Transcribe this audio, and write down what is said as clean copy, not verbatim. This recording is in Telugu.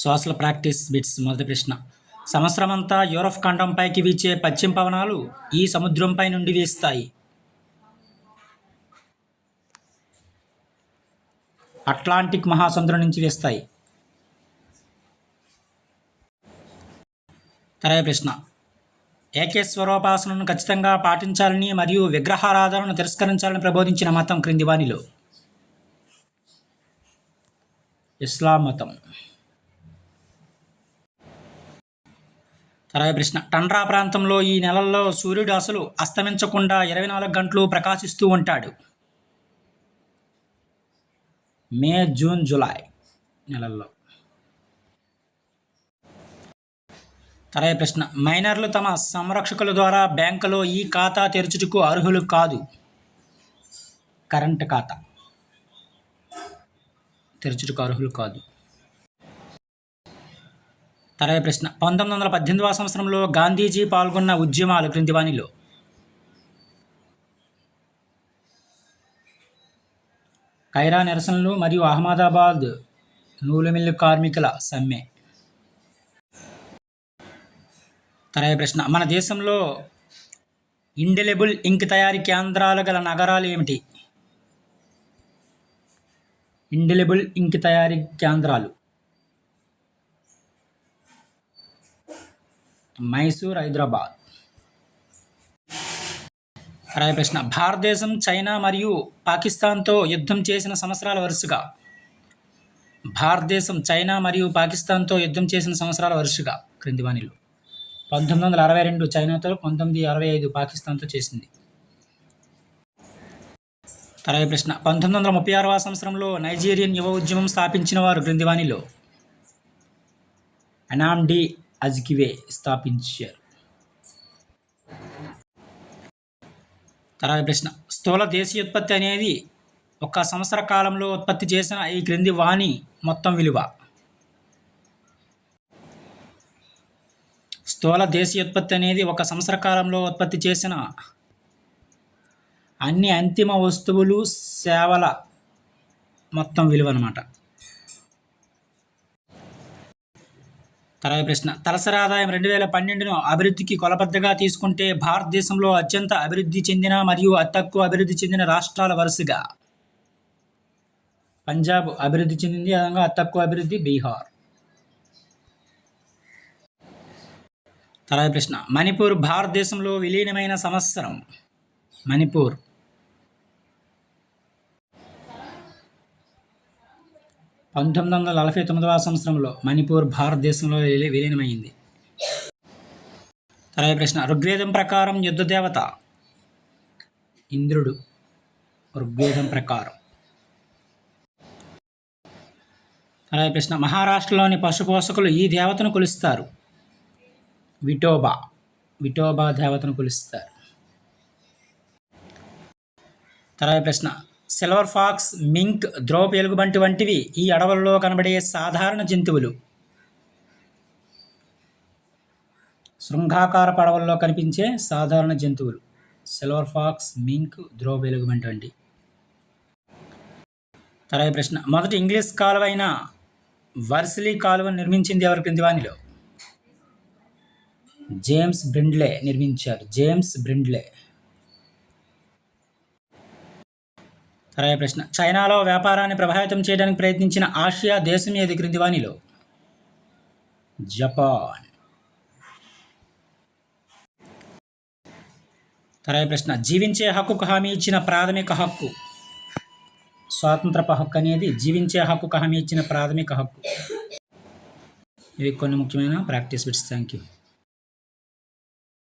Social practice bits. మొదటి ప్రశ్న. సంవత్సరమంతా యూరప్ ఖండంపైకి వీచే పశ్చిమ పవనాలు ఈ సముద్రంపై నుండి వీస్తాయి. అట్లాంటిక్ మహాసముద్రం నుంచి వీస్తాయి. తర్వాయి ప్రశ్న. ఏకేశ్వరోపాసనను ఖచ్చితంగా పాటించాలని మరియు విగ్రహారాధనను తిరస్కరించాలని ప్రబోధించిన మతం క్రింది వానిలో? ఇస్లాం మతం. తర్వాయి ప్రశ్న. టండ్రా ప్రాంతంలో ఈ నెలల్లో సూర్యుడు అసలు అస్తమించకుండా 24 గంటలు ప్రకాశిస్తూ ఉంటాడు. మే, జూన్, జూలై నెలల్లో. తర్వాయి ప్రశ్న. మైనర్లు తమ సంరక్షకుల ద్వారా బ్యాంకులో ఈ ఖాతా తెరచుటకు అర్హులు కాదు. కరెంట్ ఖాతా తెరచుటకు అర్హులు కాదు. తర్వాయి ప్రశ్న. 1918వ సంవత్సరంలో గాంధీజీ పాల్గొన్న ఉద్యమాలు క్రింది వానిలో? ఖైరా నిరసనలు మరియు అహ్మదాబాద్ నూలుమిల్లు కార్మికుల సమ్మె. తర్వాయి ప్రశ్న. మన దేశంలో ఇండెలిబుల్ ఇంక్ తయారీ కేంద్రాలు గల నగరాలు ఏమిటి? ఇండెలిబుల్ ఇంక్ తయారీ కేంద్రాలు మైసూర్, హైదరాబాద్. తర్వాయి ప్రశ్న. భారతదేశం చైనా మరియు పాకిస్తాన్తో యుద్ధం చేసిన సంవత్సరాల వరుసగా? భారతదేశం చైనా మరియు పాకిస్తాన్తో యుద్ధం చేసిన సంవత్సరాల వరుసగా క్రింది వానిలో? 1962 చైనాతో, 1965 పాకిస్తాన్తో చేసింది. తర్వాయి ప్రశ్న. 1936వ సంవత్సరంలో నైజీరియన్ యువ ఉద్యమం స్థాపించిన వారు క్రింది వానిలో? అనామ్డి అజ్కివే స్థాపించారు. తర్వాయి ప్రశ్న. స్థూల దేశీయోత్పత్తి అనేది ఒక సంవత్సర కాలంలో ఉత్పత్తి చేసిన ఈ క్రింది వాణి మొత్తం విలువ? స్థూల దేశీయోత్పత్తి అనేది ఒక సంవత్సర కాలంలో ఉత్పత్తి చేసిన అన్ని అంతిమ వస్తువులు, సేవల మొత్తం విలువ అన్నమాట. తర్వాయి ప్రశ్న. తలసరి ఆదాయం 2012ను అభివృద్ధికి కొలబద్దగా తీసుకుంటే భారతదేశంలో అత్యంత అభివృద్ధి చెందిన మరియు అతి తక్కువ అభివృద్ధి చెందిన రాష్ట్రాల వరుసగా? పంజాబ్ అభివృద్ధి చెందింది, అదేవిధంగా అతి తక్కువ అభివృద్ధి బీహార్. తర్వాయి ప్రశ్న. మణిపూర్ భారతదేశంలో విలీనమైన సంవత్సరం? మణిపూర్ 1949వ సంవత్సరంలో మణిపూర్ భారతదేశంలో విలీనమైంది. తర్వాయి ప్రశ్న. ఋగ్వేదం ప్రకారం యుద్ధ దేవత? ఇంద్రుడు, ఋగ్వేదం ప్రకారం. తర్వాయి ప్రశ్న. మహారాష్ట్రలోని పశుపోషకులు ఈ దేవతను కొలుస్తారు? విఠోబా, విఠోబా దేవతను కొలుస్తారు. తర్వాయి ప్రశ్న. సిల్వర్ ఫాక్స్, మింక్, ధ్రువపు ఎలుగుబంటి వంటివి ఈ అడవుల్లో కనబడే సాధారణ జంతువులు. శృంగాకార అడవుల్లో కనిపించే సాధారణ జంతువులు సిల్వర్ ఫాక్స్, మింక్, ధ్రువపు ఎలుగుబంటి వంటి. తర్వాయి ప్రశ్న. మొదటి ఇంగ్లీష్ కాలువ అయిన వర్సిలీ కాలువను నిర్మించింది ఎవరు క్రింది వానిలో? జేమ్స్ బ్రిండ్లే నిర్మించారు. జేమ్స్ బ్రిండ్లే. తర్వాయి ప్రశ్న. చైనాలో వ్యాపారాన్ని ప్రభావితం చేయడానికి ప్రయత్నించిన ఆసియా దేశం ఏది క్రింది వానిలో? జపాన్. తర్వాయి ప్రశ్న. జీవించే హక్కుకు హామీ ఇచ్చిన ప్రాథమిక హక్కు? స్వాతంత్రపు హక్కు అనేది జీవించే హక్కుకు హామీ ఇచ్చిన ప్రాథమిక హక్కు. ఇవి కొన్ని ముఖ్యమైన ప్రాక్టీస్ బిట్స్. Thank you.